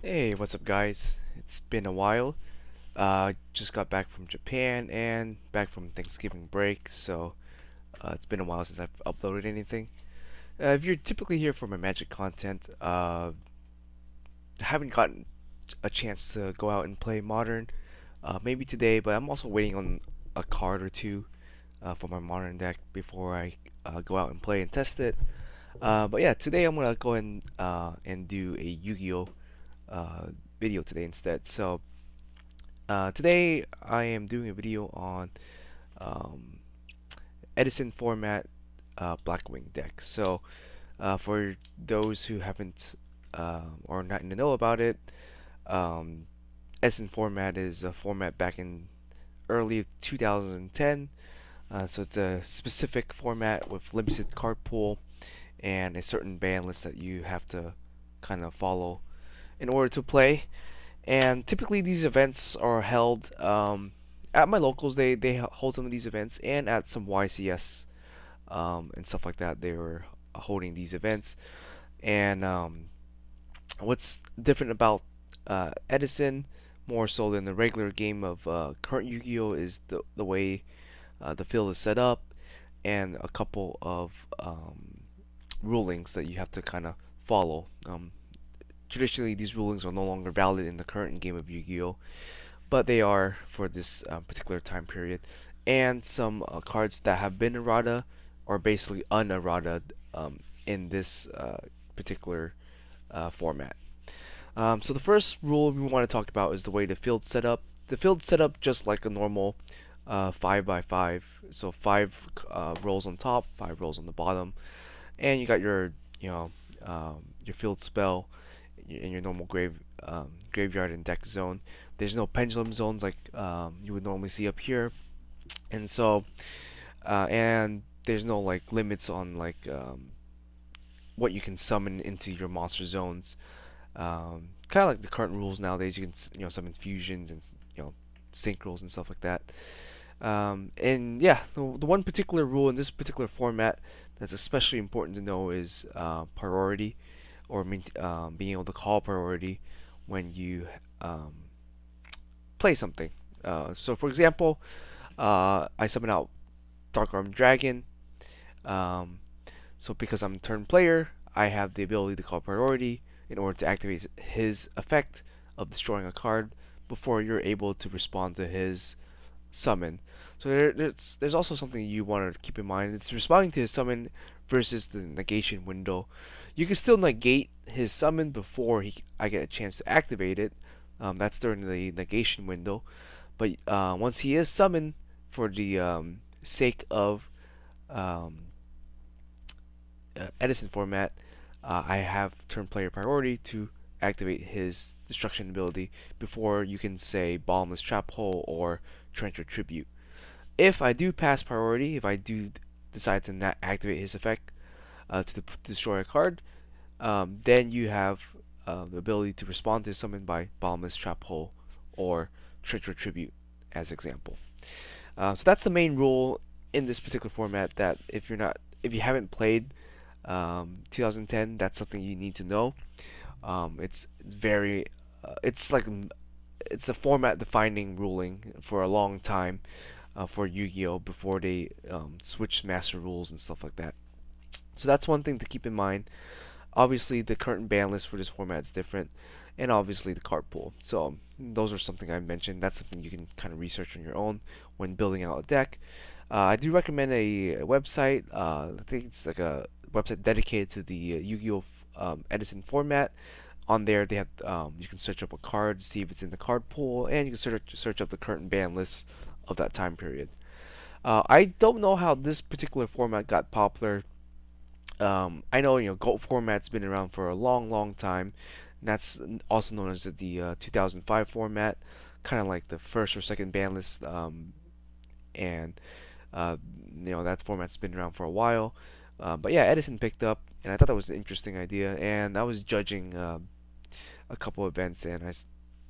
Hey, what's up, guys? It's been a while. Just got back from Japan and back from Thanksgiving break, so it's been a while since I've uploaded anything. If you're typically here for my Magic content, haven't gotten a chance to go out and play Modern. Maybe today, but I'm also waiting on a card or two for my Modern deck before I go out and play and test it. But yeah, today I'm gonna go ahead and do a Yu-Gi-Oh uh, video today instead. So today I am doing a video on um, Edison format Blackwing deck. So for those who haven't or not in the know about it, um, Edison format is a format back in early 2010. So it's a specific format with limited card pool and a certain ban list that you have to kind of follow in order to play. And typically these events are held at my locals. They hold some of these events, and at some YCS and stuff like that. They were holding these events. And what's different about Edison, more so than the regular game of current Yu-Gi-Oh, is the way the field is set up, and a couple of rulings that you have to kind of follow. Traditionally, these rulings are no longer valid in the current game of Yu-Gi-Oh, but they are for this particular time period. And some cards that have been errata are basically unerrata in this particular format. So the first rule we want to talk about is the way the field's set up. The field's set up just like a normal 5x5. So five rows on top, five rows on the bottom, and you got your your field spell in your normal graveyard and deck zone. There's no pendulum zones like you would normally see up here, and so and there's no like limits on like what you can summon into your monster zones. Kind of like the current rules nowadays. You can summon fusions and synchros and stuff like that. And yeah, the one particular rule in this particular format that's especially important to know is priority, or being able to call priority when you um, play something. So, for example, I summon out Dark Armed Dragon. Um, so, because I'm a turn player, I have the ability to call priority in order to activate his effect of destroying a card before you're able to respond to his summon. So there's also something you want to keep in mind. It's responding to his summon versus the negation window. You can still negate his summon before I get a chance to activate it. That's during the negation window. But once he is summoned, for the sake of um, Edison format, I have turn player priority to activate his destruction ability before you can say Bottomless Trap Hole or Trencher Tribute. If I do pass priority, if I do decide to not activate his effect to destroy a card, then you have the ability to respond to summon by Bottomless Trap Hole or Trencher Tribute as example. So that's the main rule in this particular format. That if you haven't played 2010, that's something you need to know. It's very, it's like it's a format defining ruling for a long time for Yu-Gi-Oh before they switched master rules and stuff like that. So that's one thing to keep in mind. Obviously, the current ban list for this format is different, and obviously the card pool. So those are something I mentioned. That's something you can kind of research on your own when building out a deck. I do recommend a website. I think it's like a website dedicated to the Yu-Gi-Oh Edison format. On there, they have you can search up a card, see if it's in the card pool, and you can search up the current ban list of that time period. I don't know how this particular format got popular. I know GOAT format's been around for a long, long time. And that's also known as the 2005 format, kind of like the first or second ban list. And uh, that format's been around for a while. But yeah, Edison picked up, and I thought that was an interesting idea. And I was judging a couple events, and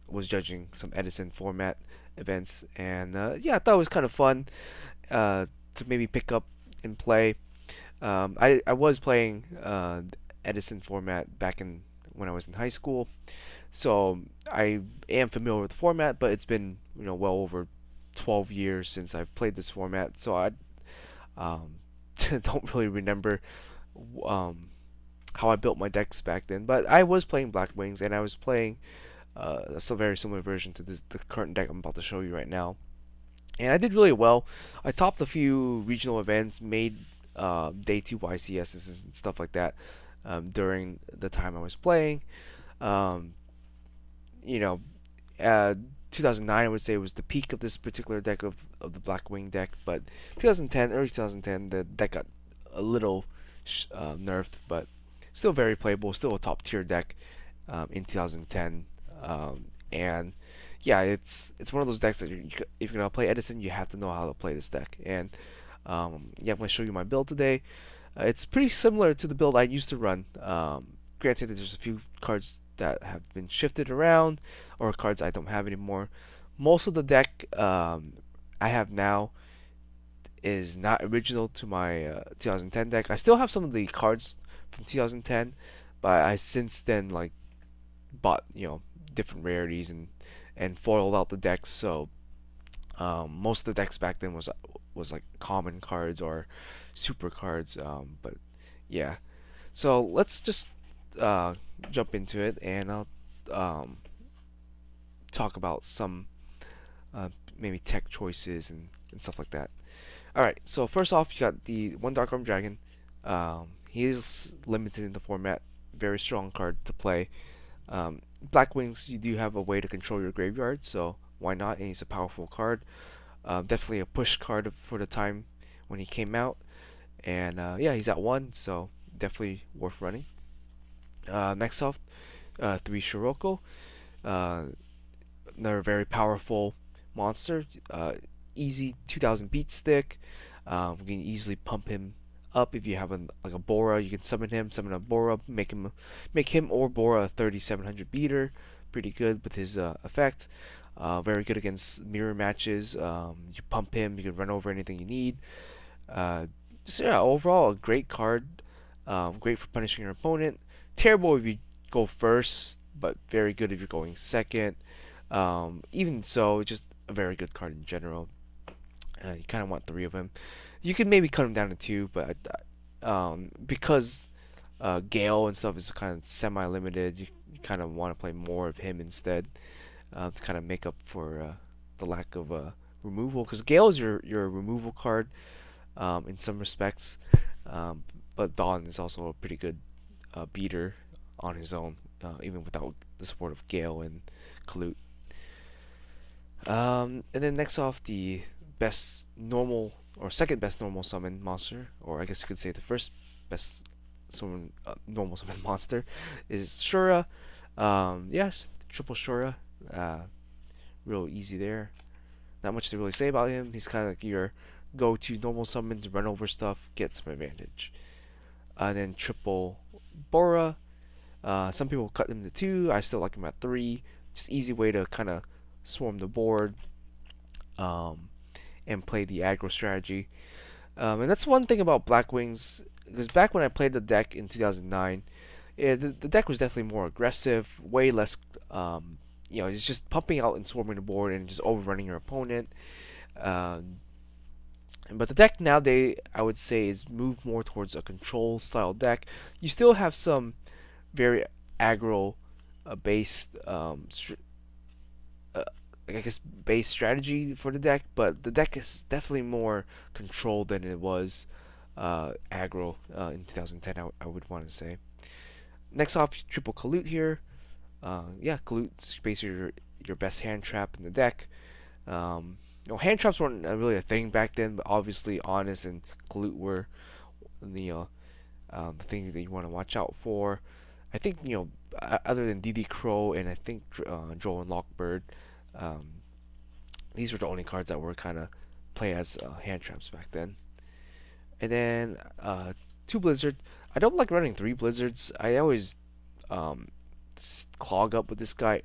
was judging some Edison format events, and yeah, I thought it was kind of fun to maybe pick up and play. I was playing Edison format back in when I was in high school. So I am familiar with the format, but it's been well over 12 years since I've played this format. So I um, don't really remember um, how I built my decks back then. But I was playing Blackwings, and I was playing a very similar version to the current deck I'm about to show you right now. And I did really well. I topped a few regional events, made day 2 YCSs and stuff like that during the time I was playing. Um, you know, uh, 2009 I would say was the peak of this particular deck of the Blackwing deck, but 2010, early 2010, the deck got a little nerfed, but still very playable, still a top tier deck in 2010. And yeah, it's one of those decks that if you're gonna play Edison, you have to know how to play this deck. And yeah, I'm gonna show you my build today. It's pretty similar to the build I used to run. Granted, that there's a few cards that have been shifted around, or cards I don't have anymore. Most of the deck I have now is not original to my 2010 deck. I still have some of the cards from 2010, but I since then like bought different rarities and foiled out the decks. So most of the decks back then was like common cards or super cards. But yeah, so let's just jump into it, and I'll um, talk about some maybe tech choices and stuff like that. All right, so first off, you got the one Dark Arm Dragon. He is limited in the format, very strong card to play. Blackwings, you do have a way to control your graveyard, so why not? And he's a powerful card. Definitely a push card for the time when he came out. And yeah, he's at 1, so definitely worth running. Next off, 3 Shiroko. Uh, Another very powerful monster. Easy 2000 beat stick. You can easily pump him up if you have like a Bora. You can summon a Bora, make him or Bora a 3700 beater. Pretty good with his effect. Very good against mirror matches. You pump him, you can run over anything you need. Just yeah, overall a great card. Great for punishing your opponent. Terrible if you go first, but very good if you're going second. Even so, just a very good card in general. You kind of want 3 of him. You could maybe cut him down to 2, but because Gale and stuff is kind of semi-limited, you kind of want to play more of him instead to kind of make up for the lack of removal. Because Gale is your removal card in some respects, but Dawn is also a pretty good beater on his own, even without the support of Gale and Kalut. And then next off, the best normal or second best normal summon monster, or I guess you could say the first best normal summon monster, is Shura. Yes, triple Shura. Real easy there. Not much to really say about him. He's kind of like your go-to normal summons, run over stuff, get some advantage. Then triple Bora. Some people cut him to 2. I still like him at 3. Just easy way to kind of swarm the board and play the aggro strategy. And that's one thing about Blackwings, because back when I played the deck in 2009, the deck was definitely more aggressive, way less, it's just pumping out and swarming the board and just overrunning your opponent. But the deck nowadays, I would say, is moved more towards a control style deck. You still have some very aggro based I guess base strategy for the deck, but the deck is definitely more controlled than it was aggro in 2010. I would want to say. Next off, triple Kalut here. Yeah, Kalut's basically your best hand trap in the deck. Hand traps weren't really a thing back then, but obviously Honest and Kalut were the thing that you want to watch out for. I think other than DD Crow and I think Joel and Lockbird, these were the only cards that were kind of play as hand traps back then. And then 2 Blizzard. I don't like running 3 Blizzards. I always clog up with this guy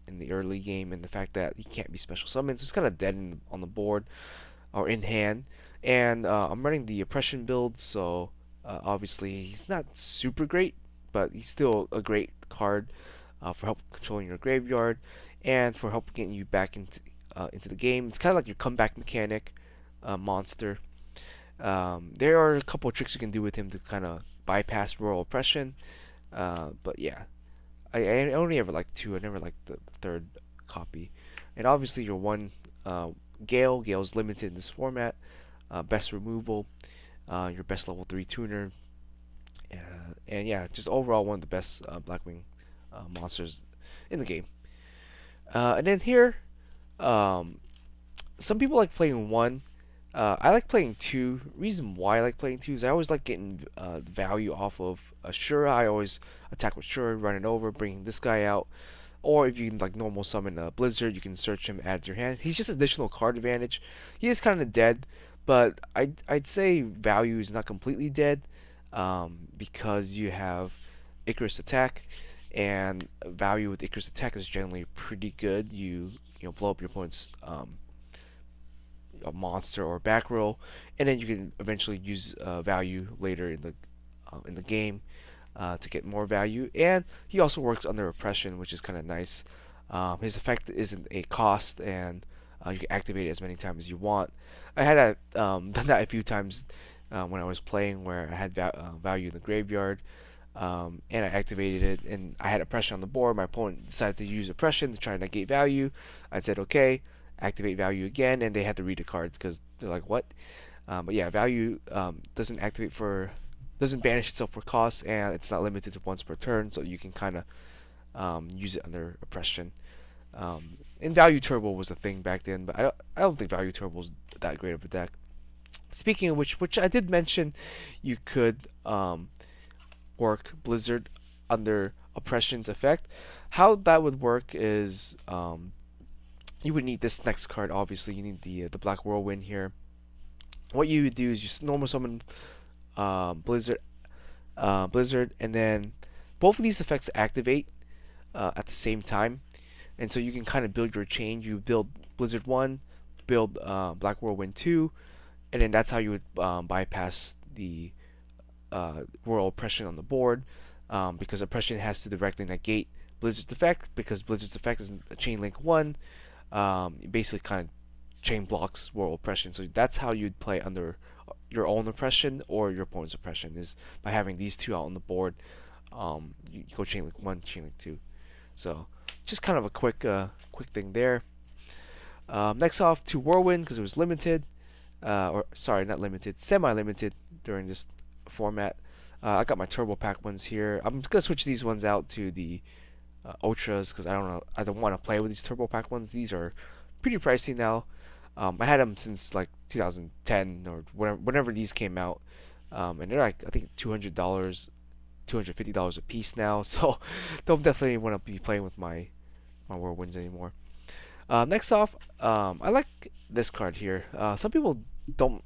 in the early game, and the fact that he can't be special summoned, so he's kind of dead on the board or in hand. And I'm running the oppression build, so obviously he's not super great, but he's still a great card for help controlling your graveyard and for help getting you back into the game. It's kind of like your comeback mechanic monster. There are a couple of tricks you can do with him to kind of bypass royal oppression. But yeah, I only ever like two. I never liked the third copy. And obviously your one Gale. Gale's limited in this format. Best removal. Your best level 3 tuner. And yeah, just overall one of the best Blackwing monsters in the game. And then here, um, some people like playing one. I like playing two. Reason why I like playing two is I always like getting value off of Shura. I always attack with Shura, run it over, bring this guy out. Or if you can like normal summon a Blizzard, you can search him, add to your hand. He's just additional card advantage. He is kind of dead, but I'd say value is not completely dead, because you have Icarus attack, and value with Icarus attack is generally pretty good. You blow up your opponent's a monster or back row, and then you can eventually use value later in the game to get more value. And he also works under oppression, which is kind of nice. His effect isn't a cost, and you can activate it as many times as you want. I had done that a few times when I was playing, where I had value in the graveyard, and I activated it, and I had oppression on the board. My opponent decided to use oppression to try to negate value. I said, okay, activate value again, and they had to read a card because they're like, what? But yeah, value doesn't banish itself for cost, and it's not limited to once per turn, so you can kind of use it under oppression. And value turbo was a thing back then, but I don't think value turbo is that great of a deck. Speaking of which I did mention, you could work Blizzard under oppression's effect. How that would work is you would need this next card. Obviously, you need the Black Whirlwind here. What you would do is you normal summon Blizzard, and then both of these effects activate at the same time, and so you can kind of build your chain. You build Blizzard 1, build Black Whirlwind 2, and then that's how you would bypass the royal oppression on the board, because oppression has to directly negate Blizzard's effect, because Blizzard's effect is a chain link 1. Basically kind of chain blocks royal oppression. So that's how you'd play under your own oppression or your opponent's oppression, is by having these two out on the board. You go chain link 1, chain link 2. So just kind of a quick thing there. Next off to Whirlwind, because it was limited, or sorry, not limited, semi-limited during this format. I got my turbo pack ones here. I'm gonna switch these ones out to the ultras, because I don't want to play with these turbo pack ones. These are pretty pricey now. I had them since like 2010 or whenever these came out, and they're like, I think $200, $250 a piece now. So don't definitely want to be playing with my whirlwinds anymore. Next off, I like this card here. Some people don't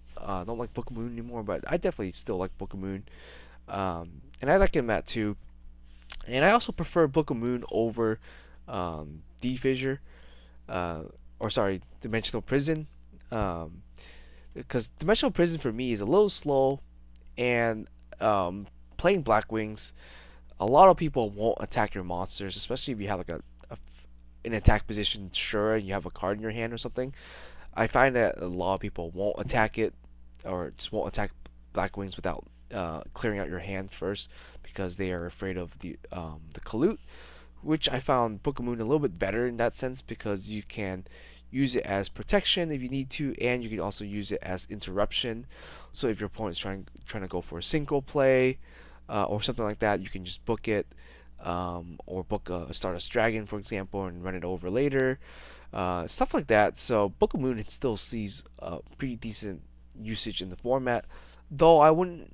like Book of Moon anymore, but I definitely still like Book of Moon, and I like him at 2. And I also prefer Book of Moon over D-Fissure, or sorry, Dimensional Prison, because Dimensional Prison for me is a little slow, and playing Blackwings, a lot of people won't attack your monsters, especially if you have like an attack position, sure, and you have a card in your hand or something. I find that a lot of people won't attack it, or just won't attack Blackwings without clearing out your hand first, because they are afraid of the Kalut, which I found Book of Moon a little bit better in that sense, because you can use it as protection if you need to, and you can also use it as interruption. So if your opponent's trying to go for a synchro play or something like that, you can just book it, or book a Stardust Dragon, for example, and run it over later, stuff like that. So Book of Moon, it still sees pretty decent usage in the format, though I wouldn't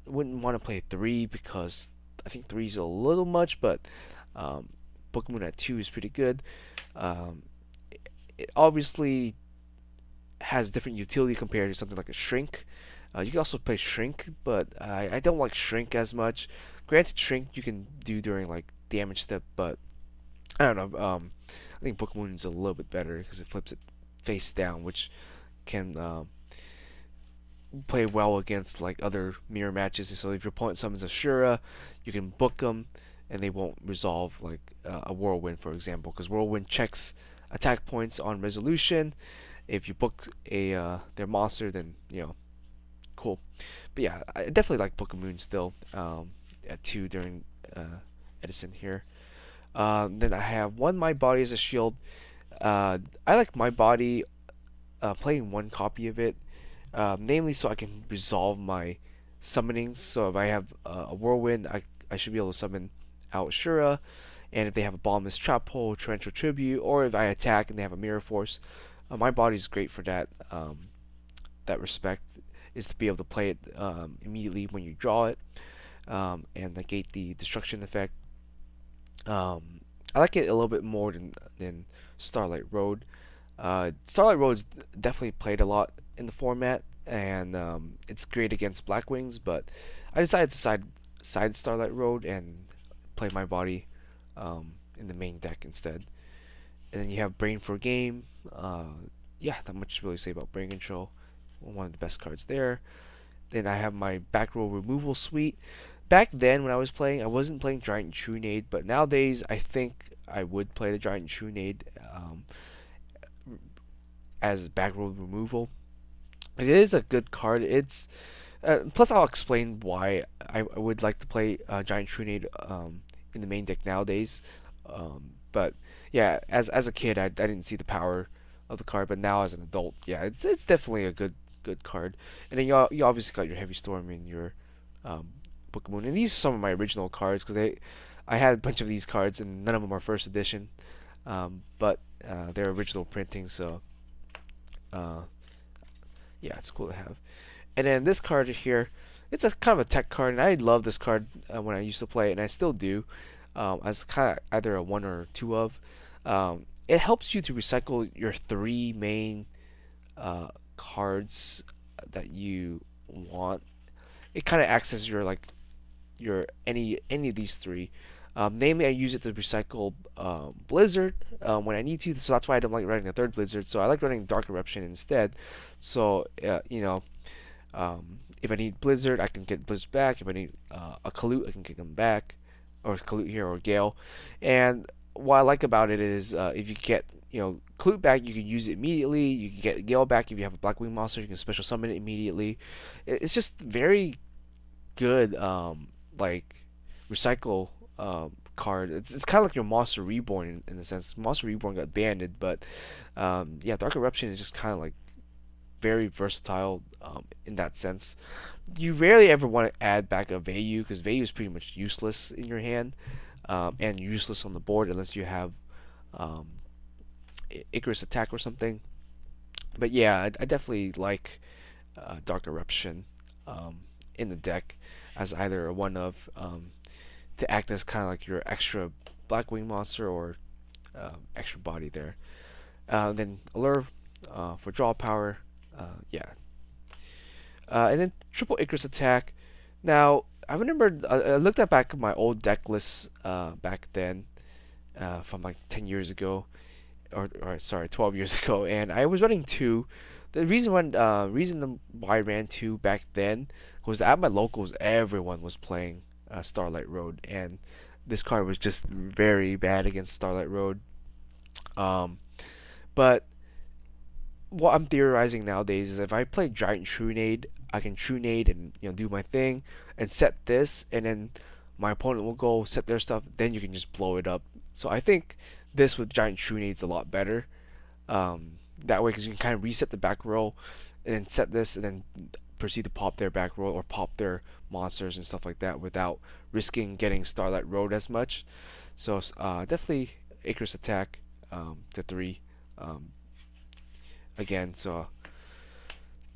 want to play 3, because I think 3 is a little much, but Book of Moon at 2 is pretty good. It obviously has different utility compared to something like a Shrink. You can also play Shrink, but I don't like Shrink as much. Granted, Shrink you can do during like damage step, but I don't know. I think Book of Moon is a little bit better because it flips it face down, which can play well against like other mirror matches. So if your opponent summons a Shura, you can book them, and they won't resolve like a whirlwind, for example, because whirlwind checks attack points on resolution. If you book a their monster, then cool. But yeah, I definitely like Book of Moon still at 2 during Edison here. Then I have one My Body as a shield. I like My Body playing one copy of it, namely so I can resolve my summonings. So if I have a whirlwind, I should be able to summon out Shura, and if they have a bottomless trap hole, torrential tribute, or if I attack and they have a mirror force, My Body's great for that. That respect is to be able to play it immediately when you draw it, and negate the destruction effect. I like it a little bit more than Starlight Road. Starlight Road's definitely played a lot in the format, and it's great against Blackwings, but I decided to side Starlight Road and play My Body in the main deck instead. And then you have Brain for Game. Yeah, not much to really say about Brain Control. One of the best cards there. Then I have my back row removal suite. Back then, when I was playing, I wasn't playing Giant Trunade, but nowadays I think I would play the Giant Trunade as back row removal. It is a good card. It's plus I'll explain why I would like to play Giant Trunade in the main deck nowadays. But yeah, as a kid, I didn't see the power of the card, but now as an adult, yeah, it's definitely a good card. And then you obviously got your Heavy Storm and your um, Book of Moon, and these are some of my original cards because I had a bunch of these cards and none of them are first edition, but they're original printing, so uh, yeah, it's cool to have. And then this card here, it's a kind of a tech card, and I love this card when I used to play it, and I still do. As kind of either a one or two of. It helps you to recycle your three main cards that you want. It kind of acts as your like your any of these three. Namely, I use it to recycle Blizzard when I need to, so that's why I don't like running a third Blizzard. So I like running Dark Eruption instead. So if I need Blizzard, I can get Blizzard back. If I need a Kalute, I can get them back, or Kalute here or Gale. And what I like about it is if you get Kalute back, you can use it immediately. You can get Gale back if you have a Blackwing monster. You can special summon it immediately. It's just very good, like recycle card. It's kind of like your Monster Reborn in a sense. Monster Reborn got banned, but yeah, Dark Eruption is just kind of like very versatile in that sense. You rarely ever want to add back a Vayu because Vayu is pretty much useless in your hand and useless on the board unless you have um, Icarus Attack or something. But yeah, I definitely like Dark Eruption in the deck as either a one of to act as kind of like your extra Blackwing monster or extra body there. Then Allure for draw power. Yeah, and then triple Icarus attack. Now I remember I looked at back at my old deck lists back then from like 10 years ago, or sorry 12 years ago, and I was running two. The reason why I ran two back then was at my locals everyone was playing Starlight Road, and this card was just very bad against Starlight Road. Um, but what I'm theorizing nowadays is if I play Giant Trunade, I can Trunade and do my thing and set this, and then my opponent will go set their stuff. Then you can just blow it up. So I think this with Giant Trunade is a lot better. That way, because you can kind of reset the back row, and then set this, and then proceed to pop their back row or pop their monsters and stuff like that without risking getting Starlight Road as much. So definitely Icarus Attack to 3. Um, again, so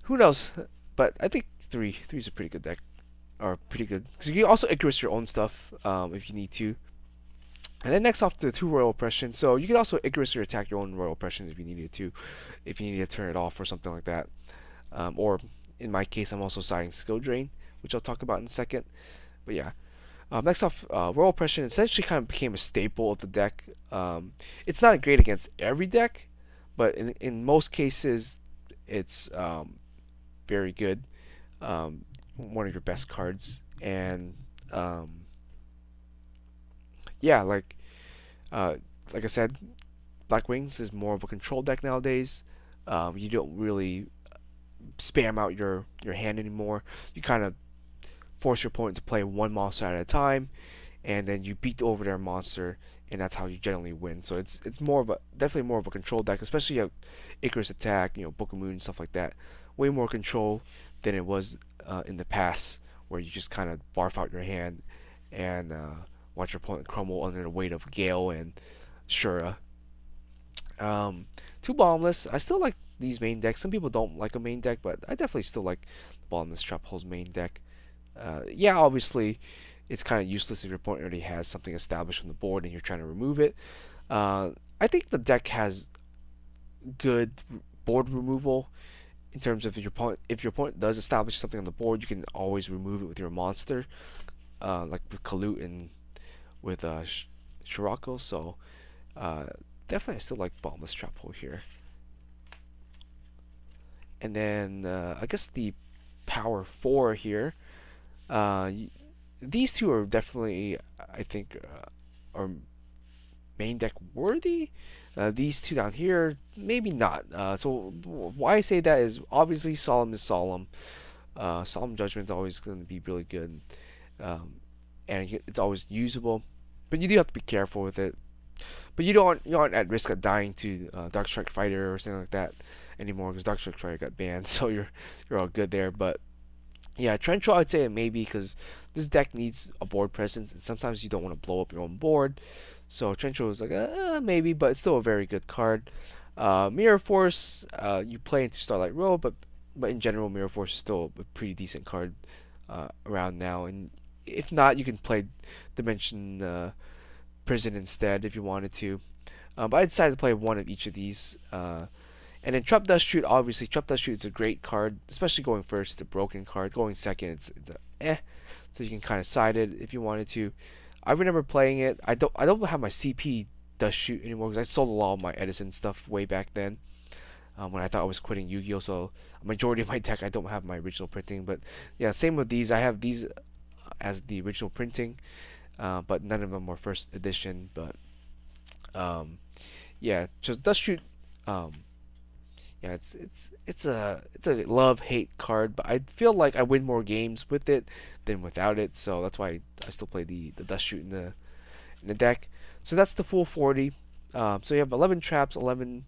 who knows? But I think three is a pretty good deck, or pretty good because you can also Icarus your own stuff if you need to. And then next off the 2 Royal Oppression, so you can also Icarus or attack your own Royal Oppressions if you needed to, if you needed to turn it off or something like that. Or in my case, I'm also siding Skill Drain, which I'll talk about in a second. But yeah, next off, Royal Oppression essentially kind of became a staple of the deck. It's not great against every deck, but in most cases, it's very good. One of your best cards, and yeah, uh, like I said, Blackwings is more of a control deck nowadays. You don't really spam out your hand anymore. You kind of force your opponent to play one monster at a time, and then you beat over their monster, and that's how you generally win. So it's more of a definitely more of a control deck, especially Icarus Attack, Book of Moon, stuff like that. Way more control than it was in the past, where you just kind of barf out your hand and watch your opponent crumble under the weight of Gale and Shura. Um, Two Bottomless. I still like these main decks. Some people don't like a main deck, but I definitely still like the Bottomless Trap Hole's main deck. Yeah, obviously, it's kind of useless if your opponent already has something established on the board and you're trying to remove it. Uh, I think the deck has good board removal in terms of if your opponent does establish something on the board, you can always remove it with your monster, like with Kalut and with Shirako. So uh, definitely, I still like Bottomless Trap Hole here. And then I guess the Power Four here. Uh, these two are definitely, I think, are main deck worthy. These two down here, maybe not. So why I say that is obviously Solemn is Solemn. Solemn Judgment is always going to be really good, um, and it's always usable. But you do have to be careful with it. But you aren't at risk of dying to Dark Strike Fighter or something like that anymore because Dark Strike Fighter got banned, so you're all good there. But yeah, Trench I'd say maybe because this deck needs a board presence, and sometimes you don't want to blow up your own board. So Trencho is like maybe, but it's still a very good card. Mirror Force, you play into Starlight Road, but in general, Mirror Force is still a pretty decent card around now. And if not, you can play Dimension Prison instead if you wanted to. But I decided to play one of each of these. And then Trap Dust Shoot, obviously, Trap Dust Shoot is a great card, especially going first. It's a broken card. Going second, it's a so you can kind of side it if you wanted to. I remember playing it. I don't have my CP Dust Shoot anymore because I sold a lot of my Edison stuff way back then. When I thought I was quitting Yu-Gi-Oh, so a majority of my deck I don't have my original printing. But yeah, same with these. I have these as the original printing, but none of them were first edition. But um, yeah, just Dust Shoot. Um, yeah, it's a love hate card, but I feel like I win more games with it than without it, so that's why I still play the Dust Shoot in the deck. So that's the full 40. So you have 11 traps, 11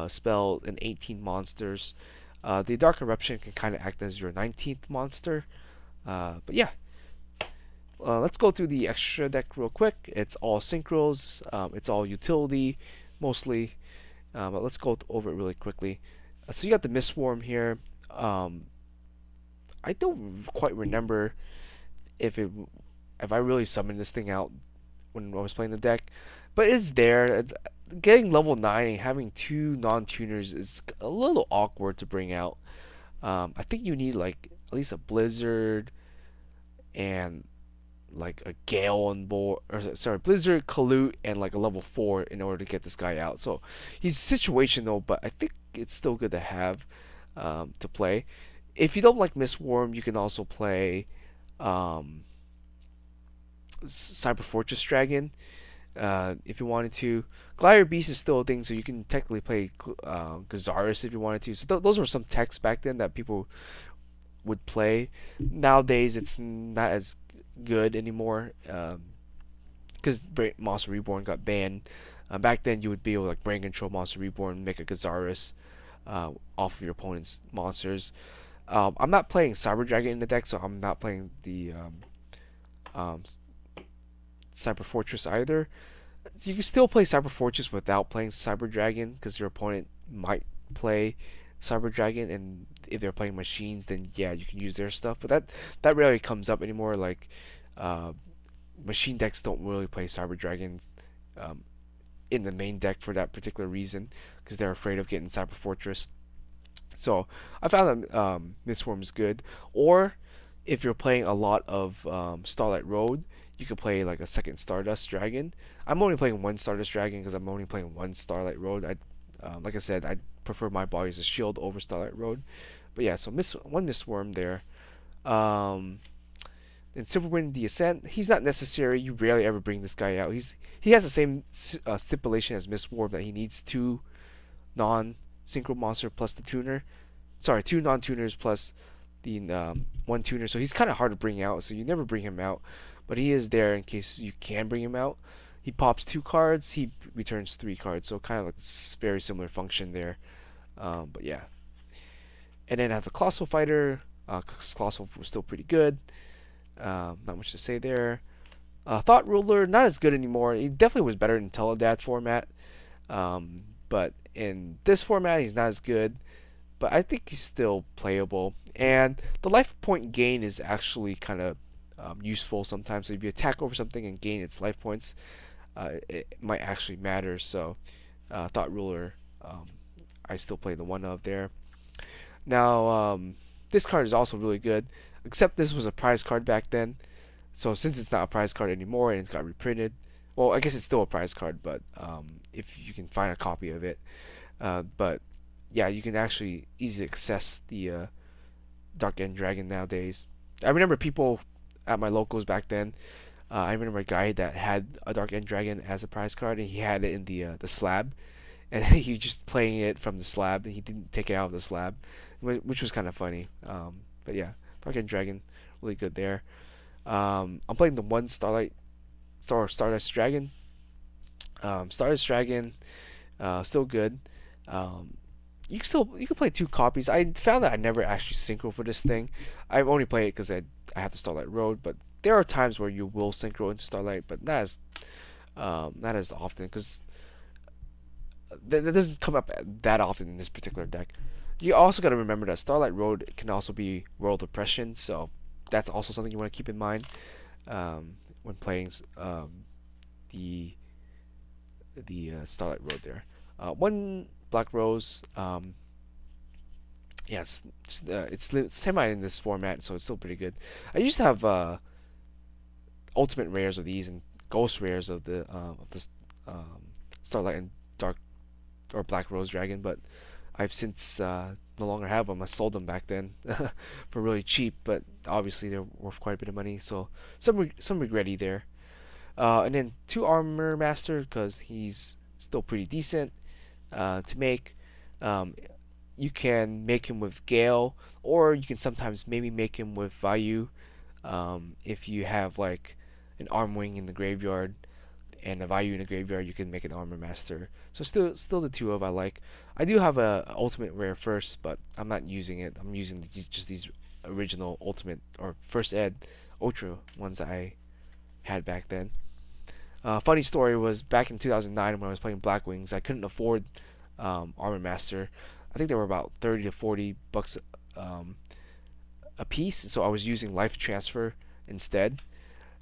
spells, and 18 monsters. The Dark Eruption can kind of act as your 19th monster. But yeah, let's go through the extra deck real quick. It's all synchros. It's all utility mostly. But let's go over it really quickly. So you got the Mist Swarm here. Um, I don't quite remember if it if I really summoned this thing out when I was playing the deck, but it's there. Getting level 9 and having two non-tuners is a little awkward to bring out. I think you need like at least a Blizzard and like a Gale on board, or sorry, Blizzard, Kalut, and like a level 4 in order to get this guy out. So he's situational, but I think it's still good to have to play. If you don't like Mistworm, you can also play um, Cyber Fortress Dragon if you wanted to. Glider Beast is still a thing, so you can technically play Gazaris if you wanted to. So those were some techs back then that people would play. Nowadays, it's not as good anymore because Monster Reborn got banned. Back then, you would be able to like brain control Monster Reborn, make a Gazaris off of your opponent's monsters. I'm not playing Cyber Dragon in the deck, so I'm not playing the um, Cyber Fortress either. So you can still play Cyber Fortress without playing Cyber Dragon because your opponent might play Cyber Dragon, and if they're playing machines, then yeah, you can use their stuff. But that rarely comes up anymore. Like uh, machine decks don't really play Cyber Dragons um, in the main deck for that particular reason because they're afraid of getting Cyber Fortress. So I found that Mistworm is good. Or if you're playing a lot of Starlight Road, you could play like a second Stardust Dragon. I'm only playing one Stardust Dragon because I'm only playing one Starlight Road. Like I said, I prefer my body as a shield over Starlight Road. But yeah, so one Mistworm there. Um, In Silverwind the Ascent, he's not necessary. You rarely ever bring this guy out. He has the same stipulation as Miss Warp that he needs two non synchro monster plus the tuner. Sorry, two non tuners plus the one tuner. So he's kind of hard to bring out. So you never bring him out, but he is there in case you can bring him out. He pops two cards. He returns three cards. So kind of like very similar function there. But yeah. And then I have the Colossal Fighter. Colossal was still pretty good. Not much to say there. Thought Ruler, not as good anymore. He definitely was better in Teledat format. But in this format, he's not as good. But I think he's still playable. And the life point gain is actually kind of useful sometimes. So if you attack over something and gain its life points, it might actually matter. So Thought Ruler, I still play the one of there. Now, this card is also really good, except this was a prize card back then. So since it's not a prize card anymore and it's got reprinted, well, I guess it's still a prize card, but if you can find a copy of it. But yeah, you can actually easily access the Dark End Dragon nowadays. I remember people at my locals back then. I remember a guy that had a Dark End Dragon as a prize card, and he had it in the slab, and he just playing it from the slab, and he didn't take it out of the slab, which was kind of funny. But yeah, Dark End Dragon, really good there. I'm playing the one Stardust Dragon. Stardust Dragon, still good. You can play two copies. I found that I never actually synchro for this thing. I only play it because I have the Starlight Road, but there are times where you will synchro into Starlight, but not as often because that doesn't come up that often in this particular deck. You also got to remember that Starlight Road can also be World Oppression, so that's also something you want to keep in mind when playing the Starlight Road there. One Black Rose, yeah, it's semi in this format, so it's still pretty good. I used to have ultimate rares of these and ghost rares of the Starlight and Dark or Black Rose Dragon, but I've since no longer have them. I sold them back then for really cheap, but obviously they're worth quite a bit of money, so some regretty there. And then two Armor Master because he's still pretty decent to make. You can make him with Gale, or you can sometimes maybe make him with Vayu if you have like an Armwing in the graveyard and a Vayu in the graveyard. You can make an Armor Master. So still the two of I like. I do have a ultimate rare first, but I'm not using it. I'm using just these original ultimate or first ed ultra ones that I had back then. Funny story was back in 2009 when I was playing Blackwings, I couldn't afford Armor Master. I think they were about 30 to 40 bucks a piece, so I was using Life Transfer instead.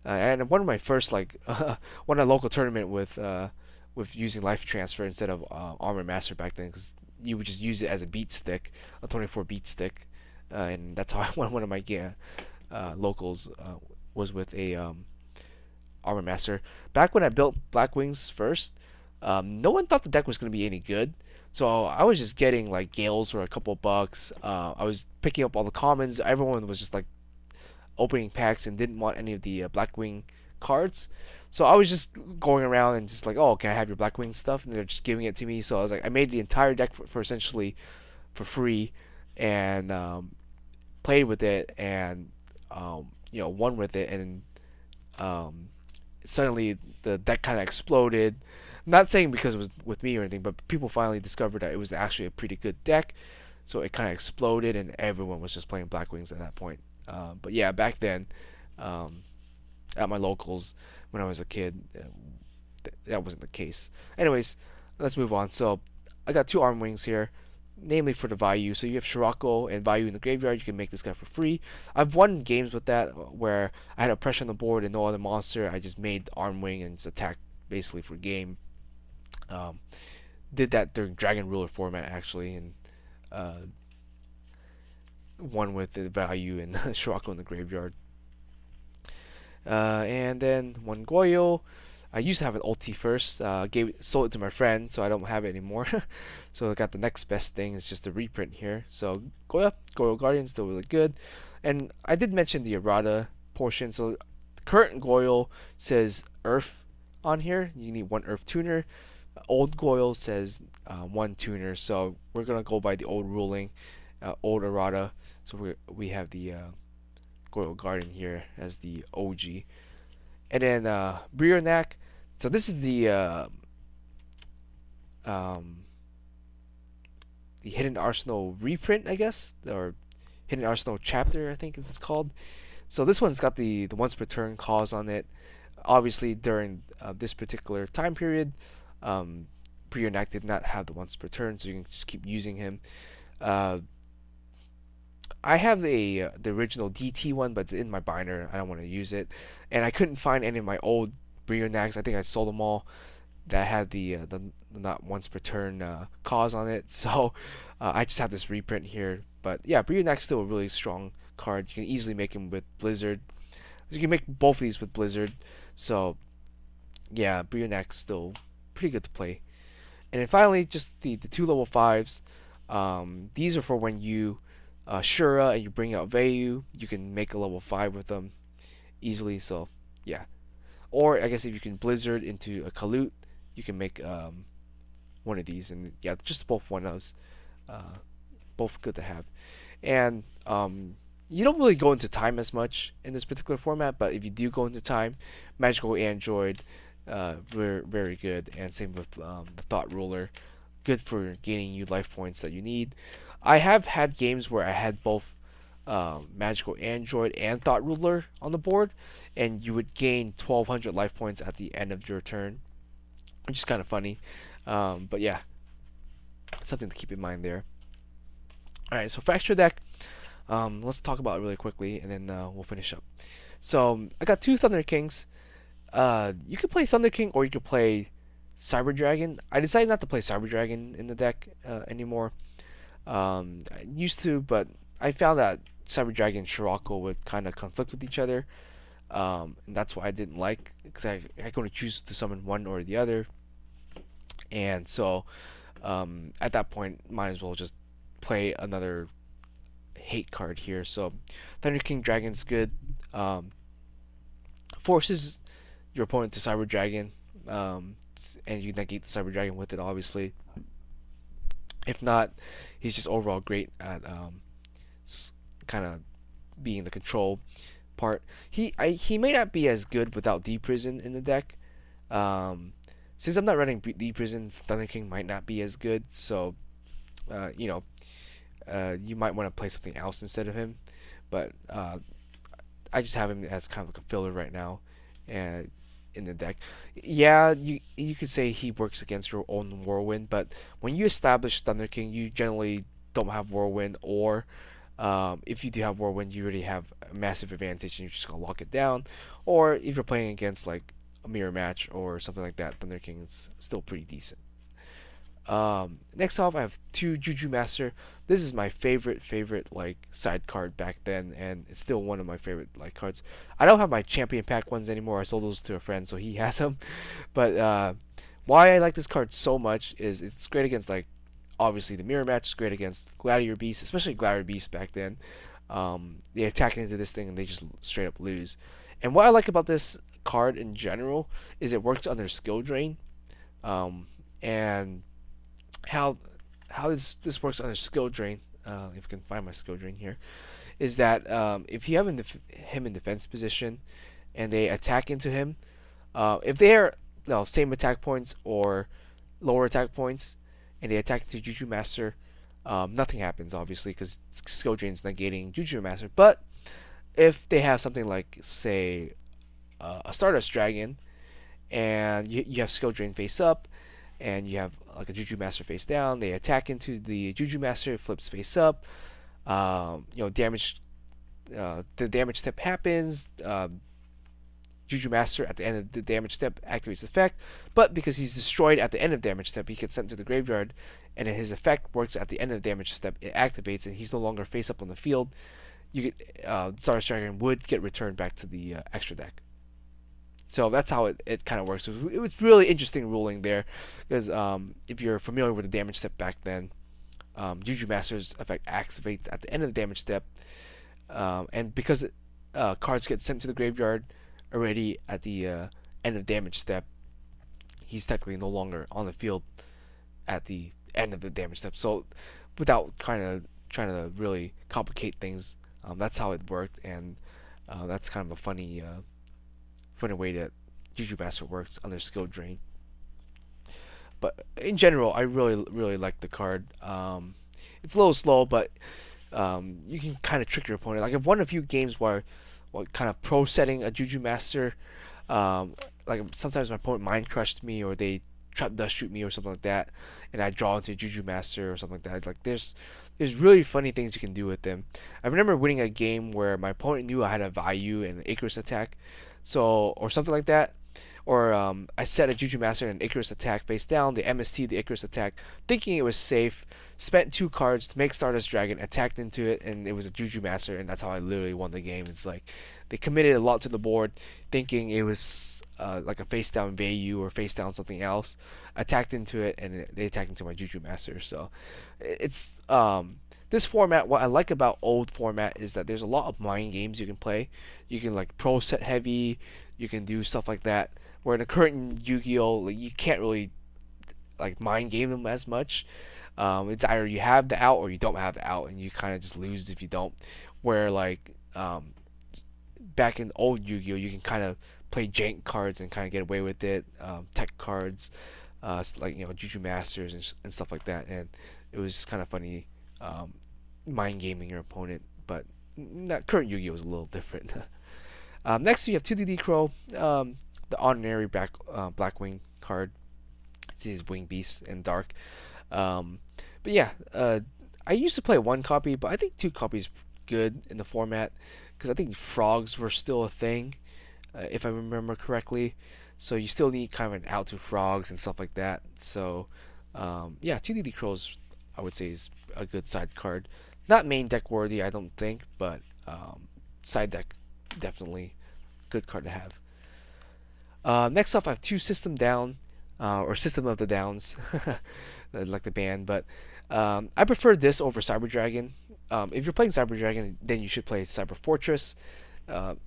And one of my first won a local tournament with using Life Transfer instead of Armor Master back then, because you would just use it as a beat stick, a 24 beat stick, and that's how I won one of my locals was with a Armor Master. Back when I built Blackwings first, no one thought the deck was going to be any good. So I was just getting like Gales for a couple bucks. I was picking up all the commons. Everyone was just like opening packs and didn't want any of the Blackwing cards. So I was just going around and just like, oh, can I have your Blackwing stuff? And they're just giving it to me. So I was like, I made the entire deck for essentially for free, and played with it, and won with it, and suddenly the deck kind of exploded. I'm not saying because it was with me or anything, but people finally discovered that it was actually a pretty good deck, so it kind of exploded, and everyone was just playing Blackwings at that point. But yeah, back then, at my locals when I was a kid, that wasn't the case. Anyways, let's move on. So I got two Armwings here, namely for the Vayu. So you have Shirako and Vayu in the graveyard. You can make this guy for free. I've won games with that where I had a pressure on the board and no other monster. I just made Armwing and just attacked basically for game. Did that during Dragon Ruler format actually, and won with the Vayu and Shirako in the graveyard. And then one Goyo. I used to have an ulti first. Sold it to my friend, so I don't have it anymore. So I got the next best thing. It's just a reprint here. So Goyo Guardian still really good. And I did mention the errata portion. So current Goyle says Earth on here. You need one Earth tuner. Old Goyle says one tuner. So we're gonna go by the old ruling, old errata. So we have the Goyle Garden here as the OG, and then Brionac. So this is um, the Hidden Arsenal reprint, I guess, or Hidden Arsenal chapter, I think it's called. So this one's got the once per turn cause on it. Obviously, during this particular time period, um, Brionac did not have the once per turn, so you can just keep using him. Uh, I have the original DT one, but it's in my binder. I don't want to use it, and I couldn't find any of my old Brionacs. I think I sold them all. That had the not once per turn cause on it. So I just have this reprint here. But yeah, Brionac's still a really strong card. You can easily make him with Blizzard. You can make both of these with Blizzard. So yeah, Brionac's still pretty good to play. And then finally, just the two level fives. These are for when you Shura and you bring out Vayu. You can make a level 5 with them easily. So yeah. Or I guess if you can Blizzard into a Kalut, you can make one of these. And yeah, just both one ofs. Both good to have. And you don't really go into time as much in this particular format, but if you do go into time, Magical Android, very, very good. And same with the Thought Ruler, good for gaining you life points that you need. I have had games where I had both Magical Android and Thought Ruler on the board, and you would gain 1,200 life points at the end of your turn, which is kind of funny. But yeah, something to keep in mind there. Alright, so for extra deck, let's talk about it really quickly, and then we'll finish up. So I got two Thunder Kings. You could play Thunder King, or you could play Cyber Dragon. I decided not to play Cyber Dragon in the deck anymore. I used to, but I found that Cyber Dragon and Scirocco would kind of conflict with each other, and that's why I didn't like, because I going to choose to summon one or the other, and so at that point, might as well just play another hate card here. So Thunder King Dragon's good. Forces your opponent to Cyber Dragon, and you negate the Cyber Dragon with it, obviously. If not, he's just overall great at kind of being the control part. He may not be as good without D Prison in the deck. Since I'm not running D Prison, Thunder King might not be as good. So, you might want to play something else instead of him. But I just have him as kind of like a filler right now, and in the deck. Yeah, you could say he works against your own Whirlwind, but when you establish Thunder King, you generally don't have Whirlwind, or if you do have Whirlwind, you already have a massive advantage and you're just gonna lock it down. Or if you're playing against like a mirror match or something like that, Thunder King is still pretty decent. Next off, I have two Juju Master. This is my favorite like side card back then, and it's still one of my favorite like cards. I don't have my Champion Pack ones anymore. I sold those to a friend, so he has them. But why I like this card so much is it's great against, like, obviously the mirror match. It's great against Gladiator Beast, especially Gladiator Beast back then. They attack into this thing and they just straight up lose. And what I like about this card in general is it works under skill drain, and how this works under skill drain. If I can find my skill drain here, is that if you have him in defense position and they attack into him, if they are same attack points or lower attack points, and they attack into Juju Master, nothing happens, obviously, because skill drain's negating Juju Master. But if they have something like, say, a Stardust Dragon, and you have skill drain face up, and you have like a Juju Master face down, they attack into the Juju Master, it flips face up. Damage. The damage step happens. Juju Master at the end of the damage step activates effect, but because he's destroyed at the end of damage step, he gets sent to the graveyard, and his effect works at the end of the damage step. It activates, and he's no longer face up on the field. You get Stardust Dragon would get returned back to the extra deck. So that's how it kind of works. It was really interesting ruling there, because if you're familiar with the damage step back then, Juju Master's effect activates at the end of the damage step, and because cards get sent to the graveyard already at the end of damage step, he's technically no longer on the field at the end of the damage step. So without kind of trying to really complicate things, that's how it worked, and that's kind of a funny way that Juju Master works under skill drain. But in general, I really like the card. It's a little slow, but you can kind of trick your opponent. Like I've won a few games where, kind of pro setting a Juju Master. Like sometimes my opponent mind crushed me, or they trap dust shoot me, or something like that, and I draw into Juju Master or something like that. Like there's really funny things you can do with them. I remember winning a game where my opponent knew I had a value and an Icarus attack, so or something like that. Or I set a Juju Master and an Icarus attack face down, the MST, the Icarus attack, thinking it was safe. Spent 2 cards to make Stardust Dragon, attacked into it, and it was a Juju Master, and that's how I literally won the game. It's like they committed a lot to the board, thinking it was like a face down Vayu or face down something else. Attacked into it, and they attacked into my Juju Master. So it's this format. What I like about old format is that there's a lot of mind games you can play. You can like pro set heavy. You can do stuff like that. Where in the current Yu-Gi-Oh, like, you can't really like mind game them as much. It's either you have the out or you don't have the out, and you kind of just lose if you don't. Where like back in old Yu-Gi-Oh, you can kind of play jank cards and kind of get away with it. Tech cards, like Juju Masters and stuff like that, and it was just kind of funny mind gaming your opponent. But that current Yu-Gi-Oh is a little different. Next we have 2DD Crow, the ordinary Blackwing card. It's his Wing Beast and Dark. But yeah, I used to play 1 copy, but I think 2 copies good in the format because I think frogs were still a thing, if I remember correctly. So you still need kind of an out to frogs and stuff like that. So yeah, 2DD Crows I would say is a good side card. Not main deck worthy, I don't think, but side deck definitely good card to have. Next off, I have 2 System Down, or System of the Downs, like the band, but I prefer this over Cyber Dragon. If you're playing Cyber Dragon, then you should play Cyber Fortress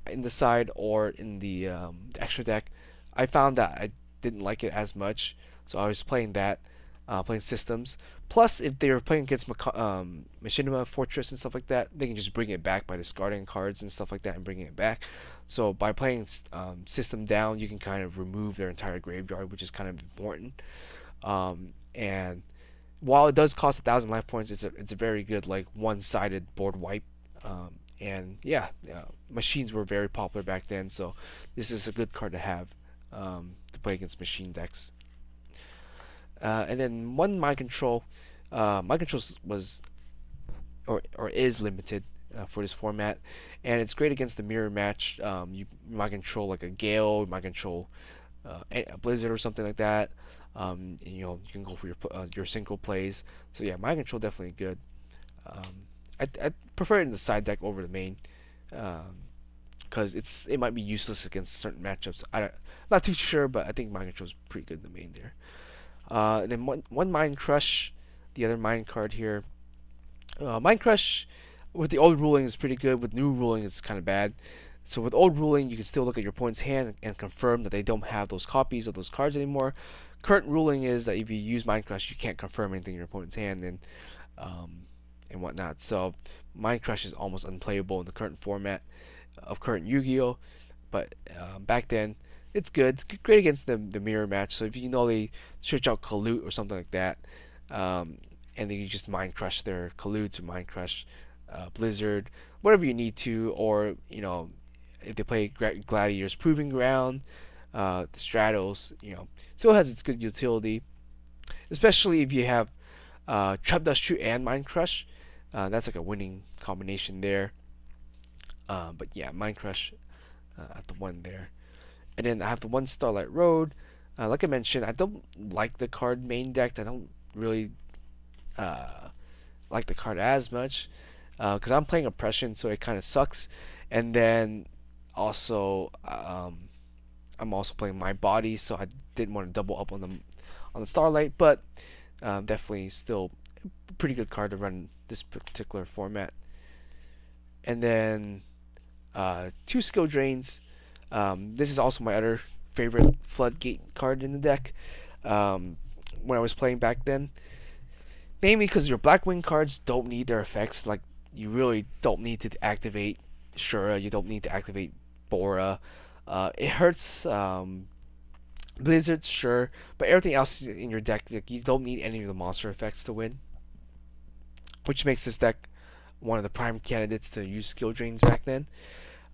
in the side or in the extra deck. I found that I didn't like it as much, so I was playing that, playing systems. Plus, if they were playing against Machinima Fortress and stuff like that, they can just bring it back by discarding cards and stuff like that and bringing it back. So by playing system down, you can kind of remove their entire graveyard, which is kind of important. And while it does cost 1,000 life points, it's a very good like one-sided board wipe. And yeah, machines were very popular back then, so this is a good card to have to play against machine decks. And then one mind control. Mind control was or is limited for this format, and it's great against the mirror match. You might control like a Gale, you might control a Blizzard or something like that. And, you can go for your single plays. So yeah, mind control definitely good. I prefer it in the side deck over the main, because it might be useless against certain matchups. Not too sure, but I think mind control is pretty good in the main there. And then one Mind Crush, the other Mind card here. Mind Crush with the old ruling is pretty good. With new ruling, it's kind of bad. So with old ruling, you can still look at your opponent's hand and confirm that they don't have those copies of those cards anymore. Current ruling is that if you use Mind Crush, you can't confirm anything in your opponent's hand and whatnot. So Mind Crush is almost unplayable in the current format of current Yu-Gi-Oh. But back then, it's good. It's great against the mirror match. So if they search out Kalut or something like that, and then you just Mind Crush their Kalut or Mind Crush Blizzard, whatever you need to, or if they play Gladiator's Proving Ground, the Stratos, still has its good utility, especially if you have Trap Dust Shoot and Mind Crush. That's like a winning combination there. But yeah, Mind Crush at the one there. And then I have the one Starlight Road. Like I mentioned, I don't like the card main deck. I don't really like the card as much because I'm playing Oppression, so it kind of sucks. And then also, I'm also playing My Body, so I didn't want to double up on the Starlight, but definitely still a pretty good card to run this particular format. And then two skill drains. This is also my other favorite floodgate card in the deck. Um, when I was playing back then, mainly because your Blackwing cards don't need their effects. Like you really don't need to activate Shura. You don't need to activate Bora. It hurts Blizzards, sure, but everything else in your deck, like, you don't need any of the monster effects to win, which makes this deck one of the prime candidates to use skill drains back then.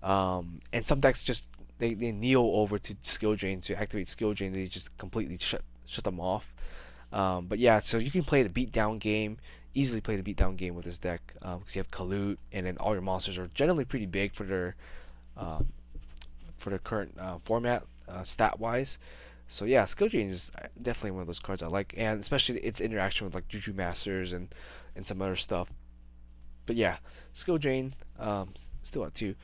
And some decks just they kneel over to skill drain to activate skill drain. They just completely shut them off. But yeah, so you can play the beatdown game, easily play the beatdown game with this deck because you have Kalut, and then all your monsters are generally pretty big uh, for their current format stat wise. So yeah, skill drain is definitely one of those cards I like, and especially its interaction with like Juju Masters and some other stuff. But yeah, skill drain still at 2.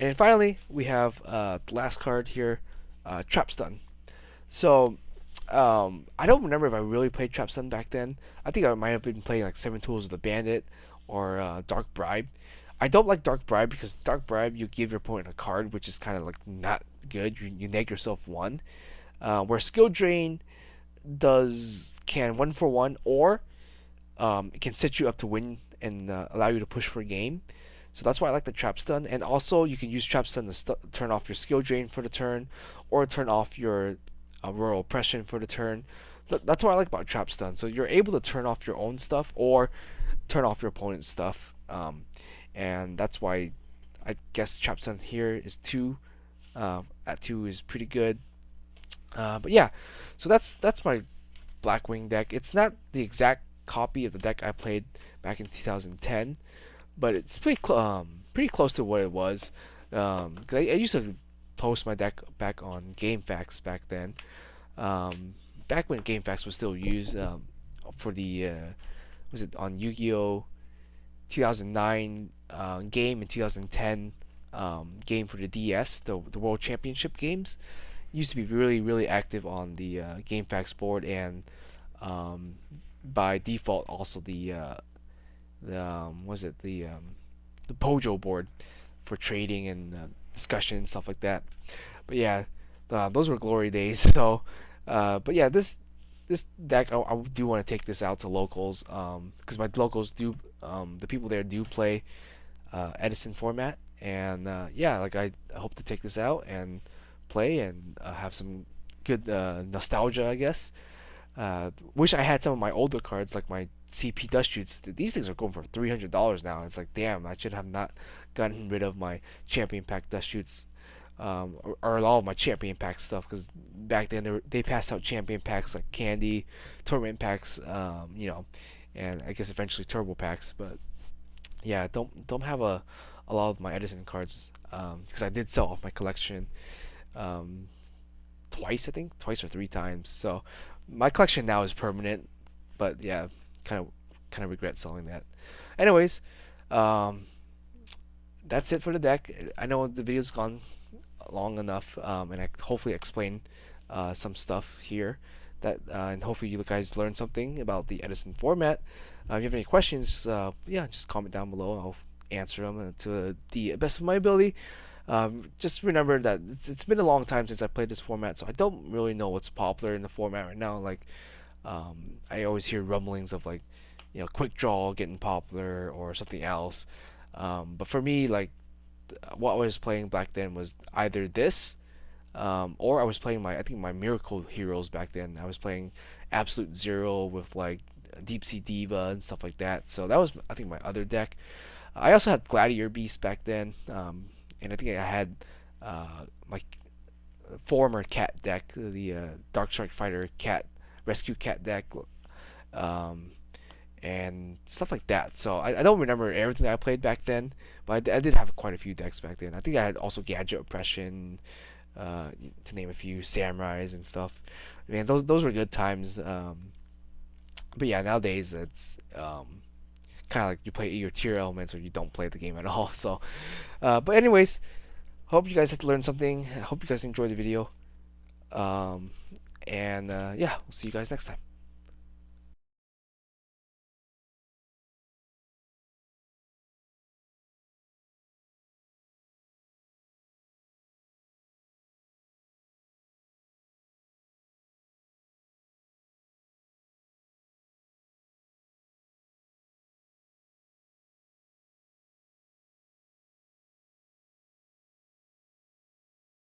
And then finally we have the last card here, Trap Stun. So I don't remember if I really played Trap Stun back then. I think I might have been playing like Seven Tools of the Bandit or Dark Bribe. I don't like Dark Bribe because Dark Bribe you give your opponent a card which is kind of like not good. You neg yourself one. Where Skill Drain can 1-for-1 or it can set you up to win and allow you to push for a game. So that's why I like the Trap Stun. And also you can use Trap Stun to turn off your Skill Drain for the turn, or turn off your Rural Oppression for the turn. That's what I like about Trap Stun. So you're able to turn off your own stuff or turn off your opponent's stuff. And that's why I guess Trap Stun here is 2. At 2 is pretty good. But yeah, so that's my Blackwing deck. It's not the exact copy of the deck I played back in 2010, but it's pretty close to what it was. 'Cause I used to post my deck back on GameFAQs back then. Back when GameFAQs was still used for the was it on Yu-Gi-Oh 2009 game and 2010 game for the DS, the World Championship games. Used to be really active on the GameFAQs board, and by default also the Pojo board for trading and discussion and stuff like that. But yeah, those were glory days. So, but yeah, this deck I do want to take this out to locals because my locals do the people there do play Edison format, and yeah, like I hope to take this out and play and have some good nostalgia, I guess. Wish I had some of my older cards, like my CP dust shoots. These things are going for $300 now. It's like, damn, I should have not gotten rid of my champion pack dust shoots, or all of my champion pack stuff, because back then they passed out champion packs like candy, tournament packs, and I guess eventually turbo packs. But yeah, don't have a lot of my Edison cards because I did sell off my collection twice, I think, twice or 3 times. So my collection now is permanent, but yeah, kind of regret selling that. Anyways, that's it for the deck. I know the video's gone long enough, and I hopefully explained some stuff here that and hopefully you guys learned something about the Edison format. If you have any questions, yeah, just comment down below and I'll answer them to the best of my ability. Just remember that it's been a long time since I played this format, so I don't really know what's popular in the format right now. Like, I always hear rumblings of like, quick draw getting popular or something else. But for me, like, what I was playing back then was either this, or I was playing I think my Miracle Heroes back then. I was playing Absolute Zero with like Deep Sea Diva and stuff like that. So that was, I think, my other deck. I also had Gladiator Beast back then, and I think I had my former cat deck, the Dark Strike Fighter cat rescue cat deck, and stuff like that. So I don't remember everything I played back then, but I did have quite a few decks back then. I think I had also Gadget Oppression, to name a few, Samurais and stuff. Man, those were good times. But yeah, nowadays it's kind of like you play your tier elements or you don't play the game at all. So, but anyways, hope you guys had to learn something. I hope you guys enjoyed the video. And yeah, we'll see you guys next time.